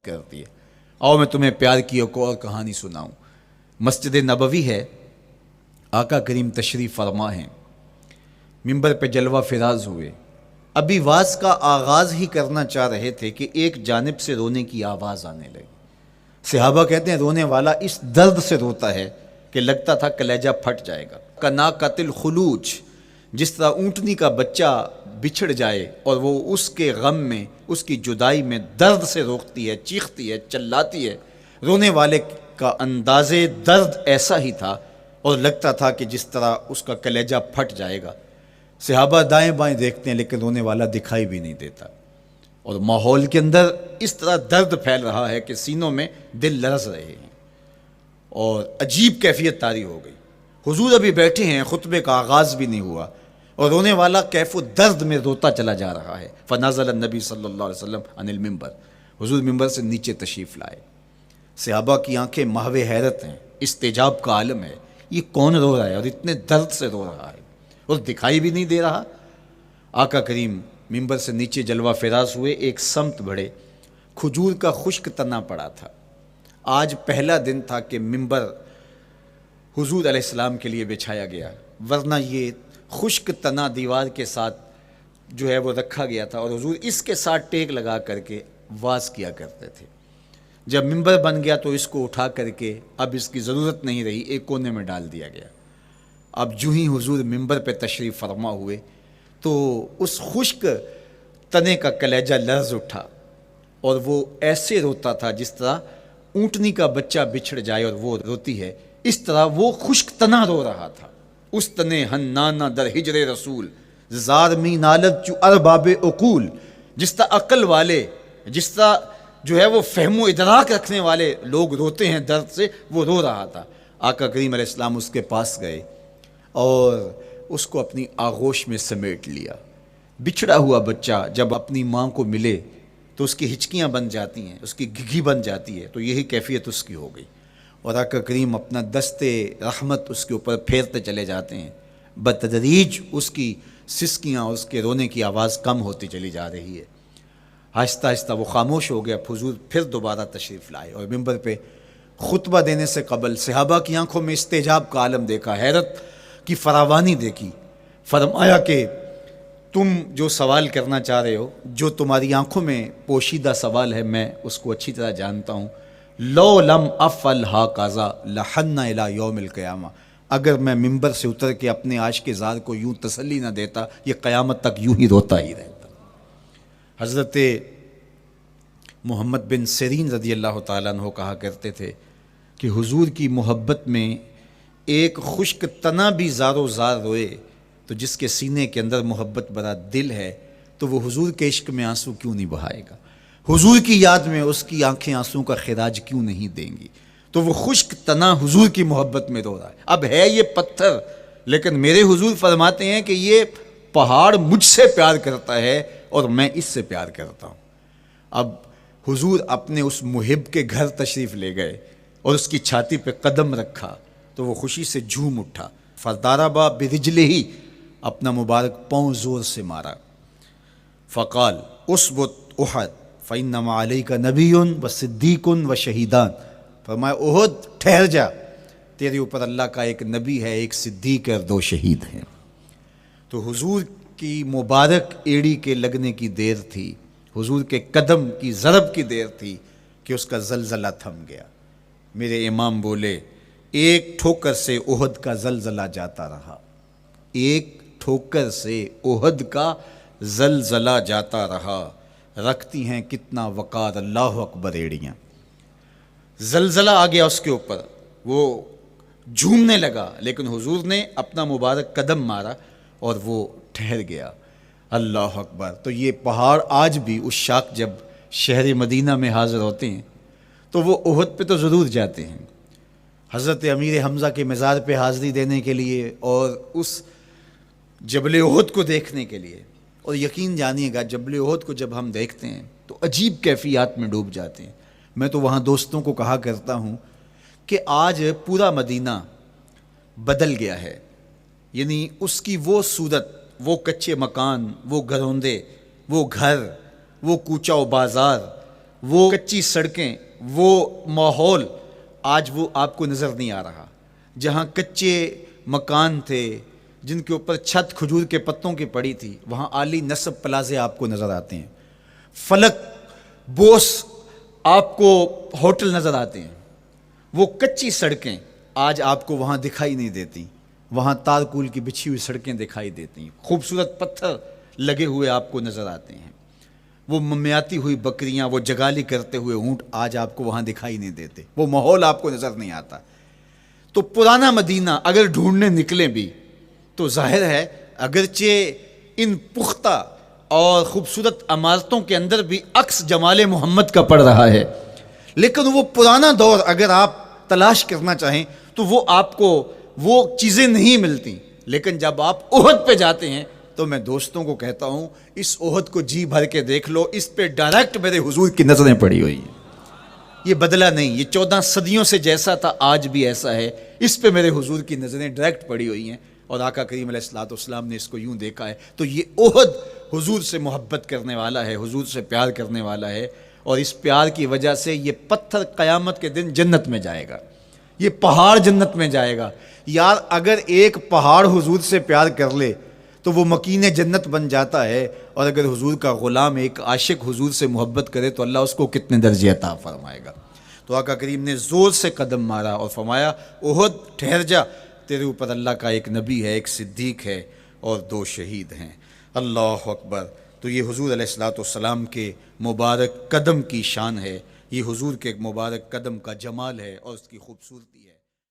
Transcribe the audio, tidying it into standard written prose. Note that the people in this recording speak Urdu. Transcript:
کرتی ہے۔ آؤ میں تمہیں پیار کی ایک اور کہانی سناؤں۔ مسجد نبوی ہے، آقا کریم تشریف فرما ہیں، منبر پہ جلوہ فراز ہوئے، ابھی واز کا آغاز ہی کرنا چاہ رہے تھے کہ ایک جانب سے رونے کی آواز آنے لگی۔ صحابہ کہتے ہیں رونے والا اس درد سے روتا ہے کہ لگتا تھا کلیجہ پھٹ جائے گا۔ کناقۃ الخلوج، جس طرح اونٹنی کا بچہ بچھڑ جائے اور وہ اس کے غم میں، اس کی جدائی میں درد سے روکتی ہے، چیختی ہے، چلاتی ہے، رونے والے کا انداز درد ایسا ہی تھا اور لگتا تھا کہ جس طرح اس کا کلیجہ پھٹ جائے گا۔ صحابہ دائیں بائیں دیکھتے ہیں لیکن رونے والا دکھائی بھی نہیں دیتا، اور ماحول کے اندر اس طرح درد پھیل رہا ہے کہ سینوں میں دل لرز رہے ہیں، اور عجیب کیفیت طاری ہو گئی۔ حضور ابھی بیٹھے ہیں، خطبے کا آغاز بھی نہیں ہوا اور رونے والا کیف و درد میں روتا چلا جا رہا ہے۔ فنزل النبی صلی اللہ علیہ وسلم عن المنبر، حضور منبر سے نیچے تشریف لائے۔ صحابہ کی آنکھیں محو حیرت ہیں، استجاب کا عالم ہے، یہ کون رو رہا ہے اور اتنے درد سے رو رہا ہے اور دکھائی بھی نہیں دے رہا۔ آقا کریم منبر سے نیچے جلوہ فراز ہوئے، ایک سمت بڑھے، کھجور کا خشک تنا پڑا تھا۔ آج پہلا دن تھا کہ منبر حضور علیہ السلام کے لیے بچھایا گیا، ورنہ یہ خشک تنا دیوار کے ساتھ جو ہے وہ رکھا گیا تھا اور حضور اس کے ساتھ ٹیک لگا کر کے واز کیا کرتے تھے۔ جب منبر بن گیا تو اس کو اٹھا کر کے اب اس کی ضرورت نہیں رہی، ایک کونے میں ڈال دیا گیا۔ اب جو ہی حضور منبر پہ تشریف فرما ہوئے تو اس خشک تنے کا کلیجہ لرز اٹھا اور وہ ایسے روتا تھا جس طرح اونٹنی کا بچہ بچھڑ جائے اور وہ روتی ہے، اس طرح وہ خشک تنا رو رہا تھا۔ اس تنے ہنانا در ہجر رسول، زار می نالت چو ارباب عقول، جس طرح عقل والے، جس طرح جو ہے وہ فہم و ادراک رکھنے والے لوگ روتے ہیں درد سے، وہ رو رہا تھا۔ آقا کریم علیہ السلام اس کے پاس گئے اور اس کو اپنی آغوش میں سمیٹ لیا۔ بچھڑا ہوا بچہ جب اپنی ماں کو ملے تو اس کی ہچکیاں بن جاتی ہیں، اس کی گھگھی بن جاتی ہے، تو یہی کیفیت اس کی ہو گئی، اور آقا کریم اپنا دست رحمت اس کے اوپر پھیرتے چلے جاتے ہیں۔ بتدریج اس کی سسکیاں، اس کے رونے کی آواز کم ہوتی چلی جا رہی ہے۔ آہستہ آہستہ وہ خاموش ہو گیا۔ حضور پھر دوبارہ تشریف لائے اور منبر پہ خطبہ دینے سے قبل صحابہ کی آنکھوں میں استجاب کا عالم دیکھا، حیرت کی فراوانی دیکھی۔ فرمایا کہ تم جو سوال کرنا چاہ رہے ہو، جو تمہاری آنکھوں میں پوشیدہ سوال ہے، میں اس کو اچھی طرح جانتا ہوں۔ لو لم افعل ہاکذا لحن الی یوم القیامہ، اگر میں منبر سے اتر کے اپنے عاشق زار کو یوں تسلی نہ دیتا، یہ قیامت تک یوں ہی روتا ہی رہتا۔ حضرت محمد بن سیرین رضی اللہ تعالیٰ عنہ کہا کرتے تھے کہ حضور کی محبت میں ایک خشک تنا بھی زار و زار روئے تو جس کے سینے کے اندر محبت بھرا دل ہے تو وہ حضور کے عشق میں آنسو کیوں نہیں بہائے گا، حضور کی یاد میں اس کی آنکھیں آنسو کا خراج کیوں نہیں دیں گی۔ تو وہ خشک تنا حضور کی محبت میں رو رہا ہے۔ اب ہے یہ پتھر، لیکن میرے حضور فرماتے ہیں کہ یہ پہاڑ مجھ سے پیار کرتا ہے اور میں اس سے پیار کرتا ہوں۔ اب حضور اپنے اس محب کے گھر تشریف لے گئے اور اس کی چھاتی پہ قدم رکھا تو وہ خوشی سے جھوم اٹھا۔ فضاربا برجلہ، اپنا مبارک پاؤں زور سے مارا۔ فقال اثبت احد فانما علیک نبی و صدیق و شہیدان، فرمایا احد ٹھہر جا، تیرے اوپر اللہ کا ایک نبی ہے، ایک صدیق اور 2 شہید ہیں۔ تو حضور کی مبارک ایڑی کے لگنے کی دیر تھی، حضور کے قدم کی ضرب کی دیر تھی کہ اس کا زلزلہ تھم گیا۔ میرے امام بولے ایک ٹھوکر سے احد کا زلزلہ جاتا رہا، ایک ٹھوکر سے احد کا زلزلہ جاتا رہا، رکھتی ہیں کتنا وقار اللہ اکبر ایڑیاں۔ زلزلہ آ گیا اس کے اوپر، وہ جھومنے لگا، لیکن حضور نے اپنا مبارک قدم مارا اور وہ ٹھہر گیا۔ اللہ اکبر۔ تو یہ پہاڑ آج بھی اس شاخ جب شہر مدینہ میں حاضر ہوتے ہیں تو وہ احد پہ تو ضرور جاتے ہیں، حضرت امیر حمزہ کے مزار پہ حاضری دینے کے لیے اور اس جبل احد کو دیکھنے کے لیے۔ اور یقین جانیے گا جبل احد کو جب ہم دیکھتے ہیں تو عجیب کیفیات میں ڈوب جاتے ہیں۔ میں تو وہاں دوستوں کو کہا کرتا ہوں کہ آج پورا مدینہ بدل گیا ہے، یعنی اس کی وہ صورت، وہ کچے مکان، وہ گھروندے، وہ گھر، وہ کوچہ و بازار، وہ کچی سڑکیں، وہ ماحول آج وہ آپ کو نظر نہیں آ رہا۔ جہاں کچے مکان تھے جن کے اوپر چھت کھجور کے پتوں کی پڑی تھی، وہاں عالی نصب پلازے آپ کو نظر آتے ہیں، فلک بوس آپ کو ہوٹل نظر آتے ہیں۔ وہ کچی سڑکیں آج آپ کو وہاں دکھائی نہیں دیتی، وہاں تارکول کی بچھی ہوئی سڑکیں دکھائی دیتی ہیں، خوبصورت پتھر لگے ہوئے آپ کو نظر آتے ہیں۔ وہ ممیاتی ہوئی بکریاں، وہ جگالی کرتے ہوئے اونٹ آج آپ کو وہاں دکھائی نہیں دیتے، وہ ماحول آپ کو نظر نہیں آتا۔ تو پرانا مدینہ اگر ڈھونڈنے نکلیں بھی تو ظاہر ہے اگرچہ ان پختہ اور خوبصورت عمارتوں کے اندر بھی عکس جمال محمد کا پڑ رہا ہے، لیکن وہ پرانا دور اگر آپ تلاش کرنا چاہیں تو وہ آپ کو وہ چیزیں نہیں ملتی۔ لیکن جب آپ احد پہ جاتے ہیں تو میں دوستوں کو کہتا ہوں اس احد کو جی بھر کے دیکھ لو، اس پہ ڈائریکٹ میرے حضور کی نظریں پڑی ہوئی ہیں، یہ بدلا نہیں، یہ 14 صدیوں سے جیسا تھا آج بھی ایسا ہے، اس پہ میرے حضور کی نظریں ڈائریکٹ پڑی ہوئی ہیں، اور آقا کریم علیہ الصلوۃ والسلام نے اس کو یوں دیکھا ہے۔ تو یہ احد حضور سے محبت کرنے والا ہے، حضور سے پیار کرنے والا ہے، اور اس پیار کی وجہ سے یہ پتھر قیامت کے دن جنت میں جائے گا، یہ پہاڑ جنت میں جائے گا۔ یار اگر ایک پہاڑ حضور سے پیار کر لے تو وہ مکین جنت بن جاتا ہے، اور اگر حضور کا غلام ایک عاشق حضور سے محبت کرے تو اللہ اس کو کتنے درجے عطا فرمائے گا۔ تو آقا کریم نے زور سے قدم مارا اور فرمایا احد ٹھہر جا، تیرے اوپر اللہ کا ایک نبی ہے، ایک صدیق ہے، اور 2 شہید ہیں۔ اللہ اکبر۔ تو یہ حضور علیہ الصلوۃ والسلام کے مبارک قدم کی شان ہے، یہ حضور کے مبارک قدم کا جمال ہے اور اس کی خوبصورتی ہے۔